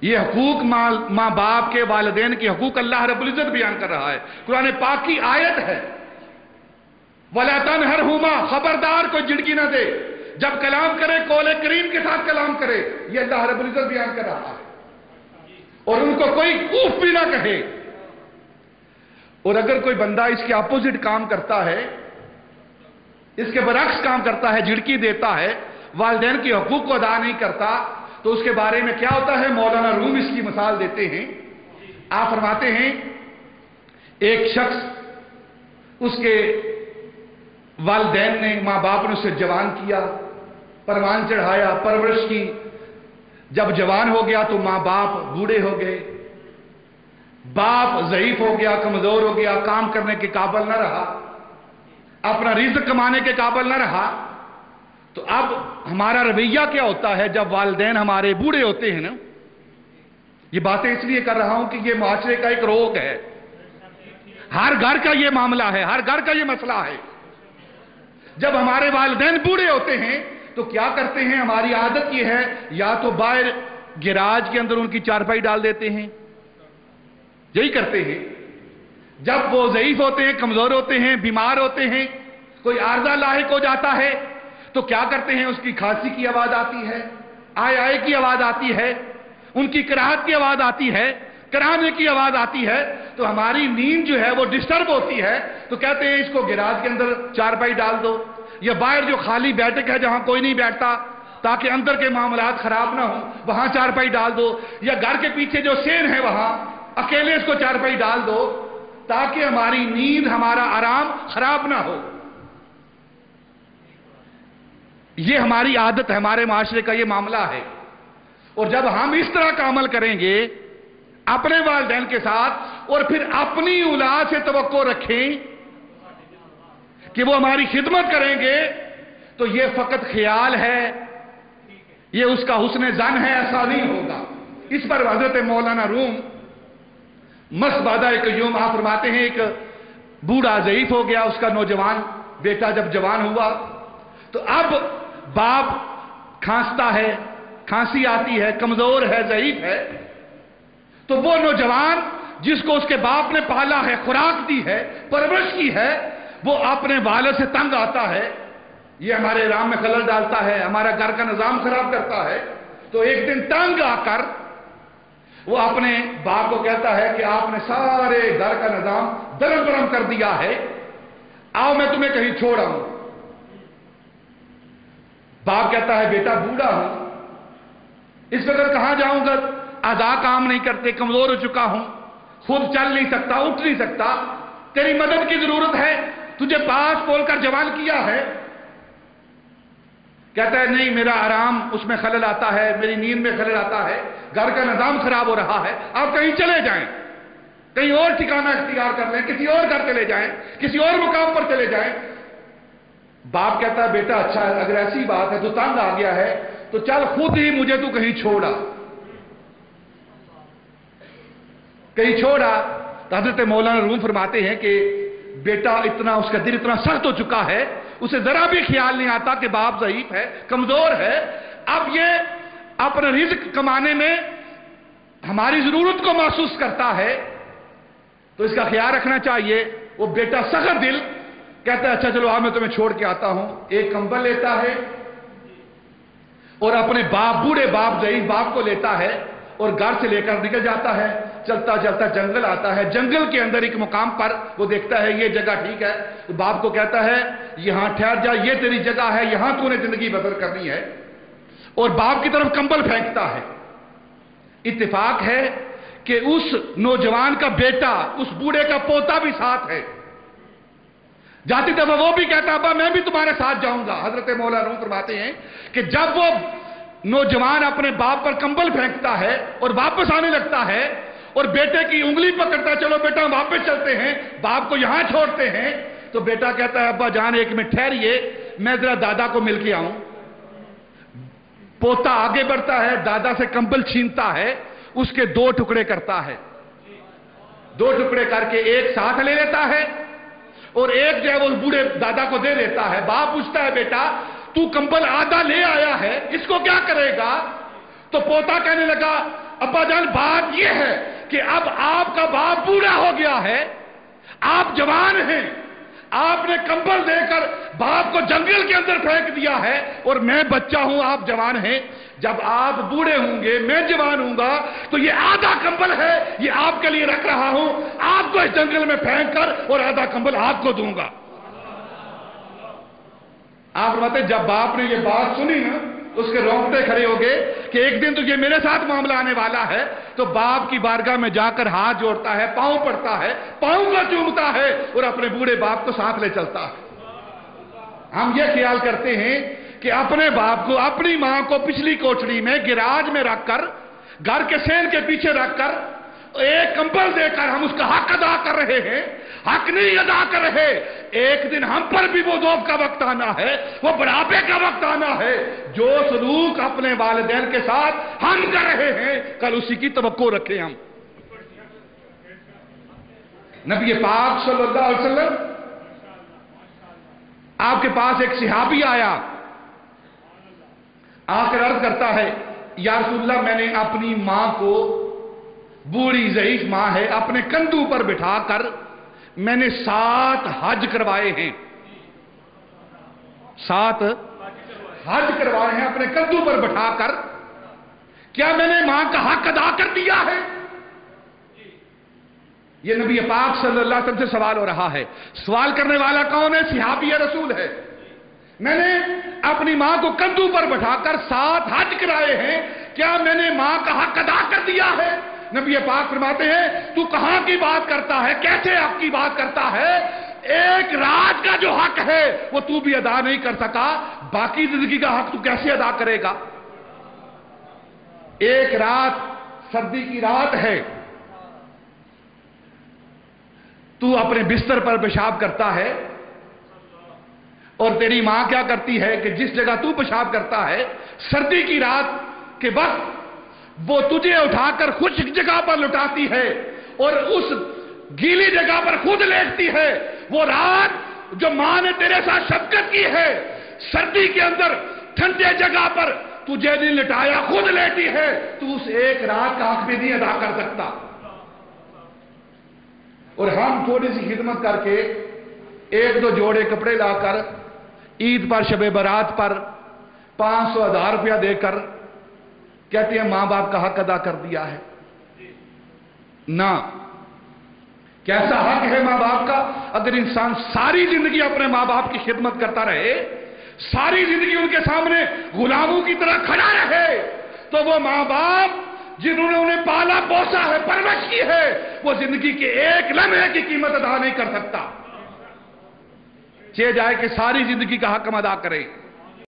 یہ حقوق ماں باپ کے، والدین کے حقوق اللہ رب العزت بیان کر رہا ہے۔ قرآن پاک کی آیت ہے، وَلَا تَنْهَرْهُمَا، خبردار کوئی جھڑکی نہ دے، جب کلام کرے قول کریم کے ساتھ کلام کرے، یہ اللہ رب العزت بیان کر رہا ہے، اور ان کو کوئی اوف بھی نہ کہے۔ اور اگر کوئی بندہ اس کے اپوزٹ کام کرتا ہے، اس کے برعکس کام کرتا ہے، جھڑکی دیتا ہے، والدین کے حقوق کو ادا نہیں کرتا، تو اس کے بارے میں کیا ہوتا ہے؟ مولانا روم اس کی مثال دیتے ہیں۔ آپ فرماتے ہیں ایک شخص، اس کے والدین نے، ماں باپ نے اسے جوان کیا، پروان چڑھایا، پرورش کی، جب جوان ہو گیا تو ماں باپ بوڑھے ہو گئے، باپ ضعیف ہو گیا، کمزور ہو گیا، کام کرنے کے قابل نہ رہا، اپنا رزق کمانے کے قابل نہ رہا، تو اب ہمارا رویہ کیا ہوتا ہے جب والدین ہمارے بوڑھے ہوتے ہیں نا؟ یہ باتیں اس لیے کر رہا ہوں کہ یہ معاشرے کا ایک روگ ہے، ہر گھر کا یہ معاملہ ہے، ہر گھر کا یہ مسئلہ ہے۔ جب ہمارے والدین بوڑھے ہوتے ہیں تو کیا کرتے ہیں؟ ہماری عادت یہ ہے، یا تو باہر گراج کے اندر ان کی چارپائی ڈال دیتے ہیں، یہی کرتے ہیں۔ جب وہ ضعیف ہوتے ہیں، کمزور ہوتے ہیں، بیمار ہوتے ہیں، کوئی عارضہ لاحق ہو جاتا ہے، تو کیا کرتے ہیں؟ اس کی کھانسی کی آواز آتی ہے، آئے آئے کی آواز آتی ہے، ان کی کراہت کی آواز آتی ہے، کرانے کی آواز آتی ہے، تو ہماری نیند جو ہے وہ ڈسٹرب ہوتی ہے، تو کہتے ہیں اس کو گراج کے اندر چارپائی ڈال دو، یا باہر جو خالی بیٹھک ہے جہاں کوئی نہیں بیٹھتا تاکہ اندر کے معاملات خراب نہ ہوں، وہاں چارپائی ڈال دو، یا گھر کے پیچھے جو سین ہے وہاں اکیلے اس کو چارپائی ڈال دو، تاکہ ہماری نیند، ہمارا آرام خراب نہ ہو۔ یہ ہماری عادت ہے، ہمارے معاشرے کا یہ معاملہ ہے۔ اور جب ہم اس طرح کا عمل کریں گے اپنے والدین کے ساتھ، اور پھر اپنی اولاد سے توقع رکھیں کہ وہ ہماری خدمت کریں گے، تو یہ فقط خیال ہے، یہ اس کا حسن ظن ہے، ایسا نہیں ہوگا۔ اس پر حضرت مولانا روم مسبادہ ایک یوم آپ فرماتے ہیں، ایک بوڑھا ضعیف ہو گیا، اس کا نوجوان بیٹا جب جوان ہوا تو اب باپ کھانستا ہے، کھانسی آتی ہے، کمزور ہے، ضعیف ہے، تو وہ نوجوان جس کو اس کے باپ نے پالا ہے، خوراک دی ہے، پرورش کی ہے، وہ اپنے والد سے تنگ آتا ہے، یہ ہمارے رام میں خلل ڈالتا ہے، ہمارا گھر کا نظام خراب کرتا ہے، تو ایک دن تنگ آ کر وہ اپنے باپ کو کہتا ہے کہ آپ نے سارے گھر کا نظام درم برم کر دیا ہے، آؤ میں تمہیں کہیں چھوڑ آؤں۔ باپ کہتا ہے بیٹا بوڑھا ہوں، اس وقت کہاں جاؤں گا، اعضاء کام نہیں کرتے، کمزور ہو چکا ہوں، خود چل نہیں سکتا، اٹھ نہیں سکتا، تیری مدد کی ضرورت ہے، تجھے پاس بول کر جوان کیا ہے۔ کہتا ہے نہیں، میرا آرام اس میں خلل آتا ہے، میری نیند میں خلل آتا ہے، گھر کا نظام خراب ہو رہا ہے، آپ کہیں چلے جائیں، کہیں اور ٹھکانہ اختیار کر لیں، کسی اور گھر چلے جائیں، کسی اور مقام پر چلے جائیں۔ باپ کہتا ہے بیٹا اچھا ہے، اگر ایسی بات ہے تو تنگ آ گیا ہے تو چل خود ہی مجھے تو کہیں چھوڑا، کہیں چھوڑا۔ تو حضرت مولانا روم فرماتے ہیں کہ بیٹا اتنا، اس کا دل اتنا سخت ہو چکا ہے، اسے ذرا بھی خیال نہیں آتا کہ باپ ضعیف ہے، کمزور ہے، اب یہ اپنا رزق کمانے میں ہماری ضرورت کو محسوس کرتا ہے، تو اس کا خیال رکھنا چاہیے۔ وہ بیٹا سخت دل کہتا ہے اچھا چلو میں تمہیں چھوڑ کے آتا ہوں، ایک کمبل لیتا ہے اور اپنے باپ، بوڑھے باپ، ضعیف باپ کو لیتا ہے اور گھر سے لے کر نکل جاتا ہے، چلتا چلتا جنگل آتا ہے، جنگل کے اندر ایک مقام پر وہ دیکھتا ہے یہ جگہ ٹھیک ہے، تو باپ کو کہتا ہے یہاں ٹھہر جا، یہ تیری جگہ ہے، یہاں تو نے زندگی بسر کرنی ہے، اور باپ کی طرف کمبل پھینکتا ہے۔ اتفاق ہے کہ اس نوجوان کا بیٹا، اس بوڑھے کا پوتا بھی ساتھ ہے، جاتی دفعہ وہ بھی کہتا ابا میں بھی تمہارے ساتھ جاؤں گا۔ حضرت مولانا روم فرماتے ہیں کہ جب وہ نوجوان اپنے باپ پر کمبل پھینکتا ہے اور واپس آنے لگتا ہے اور بیٹے کی انگلی پکڑتا ہے چلو بیٹا واپس چلتے ہیں، باپ کو یہاں چھوڑتے ہیں، تو بیٹا کہتا ہے ابا جان ایک منٹ ٹھہریے، میں ذرا دادا کو مل کے آؤں۔ پوتا آگے بڑھتا ہے، دادا سے کمبل چھینتا ہے، اس کے دو ٹکڑے کرتا ہے، دو ٹکڑے کر کے ایک ساتھ لے لیتا ہے اور ایک جو ہے وہ بوڑھے دادا کو دے دیتا ہے۔ باپ پوچھتا ہے بیٹا تو کمبل آدھا لے آیا ہے، اس کو کیا کرے گا؟ تو پوتا کہنے لگا ابا جان بات یہ ہے کہ اب آپ کا باپ بوڑھا ہو گیا ہے، آپ جوان ہیں، آپ نے کمبل دے کر باپ کو جنگل کے اندر پھینک دیا ہے، اور میں بچہ ہوں، آپ جوان ہیں، جب آپ بوڑھے ہوں گے میں جوان ہوں گا تو یہ آدھا کمبل ہے، یہ آپ کے لیے رکھ رہا ہوں، آپ کو اس جنگل میں پھینک کر اور آدھا کمبل آپ کو دوں گا۔ آپ فرماتے جب باپ نے یہ بات سنی نا اس کے رونگٹے کھڑے ہو گئے کہ ایک دن تو یہ میرے ساتھ معاملہ آنے والا ہے، تو باپ کی بارگاہ میں جا کر ہاتھ جوڑتا ہے، پاؤں پڑتا ہے، پاؤں کو چومتا ہے اور اپنے بوڑھے باپ کو ساتھ لے چلتا ہے۔ ہم یہ خیال کرتے ہیں کہ اپنے باپ کو، اپنی ماں کو پچھلی کوٹھڑی میں گراج میں رکھ کر، گھر کے سین کے پیچھے رکھ کر ایک کمبل دے کر ہم اس کا حق ادا کر رہے ہیں، حق نہیں ادا کر رہے۔ ایک دن ہم پر بھی وہ ذوب کا وقت آنا ہے، وہ بڑھاپے کا وقت آنا ہے، جو سلوک اپنے والدین کے ساتھ ہم کر رہے ہیں کل اسی کی توقع رکھیں ہم۔ نبی پاک صلی اللہ علیہ وسلم آپ کے پاس ایک صحابی آیا، آ کر عرض کرتا ہے یا رسول اللہ میں نے اپنی ماں کو، بوڑھی ضعیف ماں ہے، اپنے کندھوں پر بٹھا کر میں نے 7 حج کروائے ہیں، 7 حج کروائے ہیں اپنے کندھوں پر بٹھا کر، کیا میں نے ماں کا حق ادا کر دیا ہے؟ یہ نبی پاک صلی اللہ علیہ وسلم سے سوال ہو رہا ہے۔ سوال کرنے والا کون ہے؟ صحابی رسول ہے۔ میں نے اپنی ماں کو کندھوں پر بٹھا کر 7 حج کرائے ہیں، کیا میں نے ماں کا حق ادا کر دیا ہے؟ نبی پاک فرماتے ہیں تو کہاں کی بات کرتا ہے، کیسے حق کی بات کرتا ہے؟ ایک رات کا جو حق ہے وہ تو بھی ادا نہیں کر سکا، باقی زندگی کا حق تو کیسے ادا کرے گا؟ ایک رات سردی کی رات ہے، تو اپنے بستر پر پیشاب کرتا ہے، اور تیری ماں کیا کرتی ہے کہ جس جگہ تو پیشاب کرتا ہے سردی کی رات کے وقت وہ تجھے اٹھا کر خشک جگہ پر لٹاتی ہے اور اس گیلی جگہ پر خود لیٹتی ہے۔ وہ رات جو ماں نے تیرے ساتھ شفقت کی ہے، سردی کے اندر ٹھنڈے جگہ پر تجھے نہیں لٹایا، خود لیٹی ہے، تو اس ایک رات کا حق بھی نہیں ادا کر سکتا۔ اور ہم تھوڑی سی خدمت کر کے 1-2 جوڑے کپڑے لا کر عید پر، شب برات پر 500-1000 روپیہ دے کر کہتے ہیں ماں باپ کا حق ادا کر دیا ہے۔ نہ، کیسا حق ہے ماں باپ کا؟ اگر انسان ساری زندگی اپنے ماں باپ کی خدمت کرتا رہے، ساری زندگی ان کے سامنے غلاموں کی طرح کھڑا رہے، تو وہ ماں باپ جنہوں نے انہیں پالا پوسا ہے، پرورش کی ہے، وہ زندگی کے ایک لمحے کی قیمت ادا نہیں کر سکتا۔ چاہے جائے کہ ساری زندگی کا حق ہم ادا کریں۔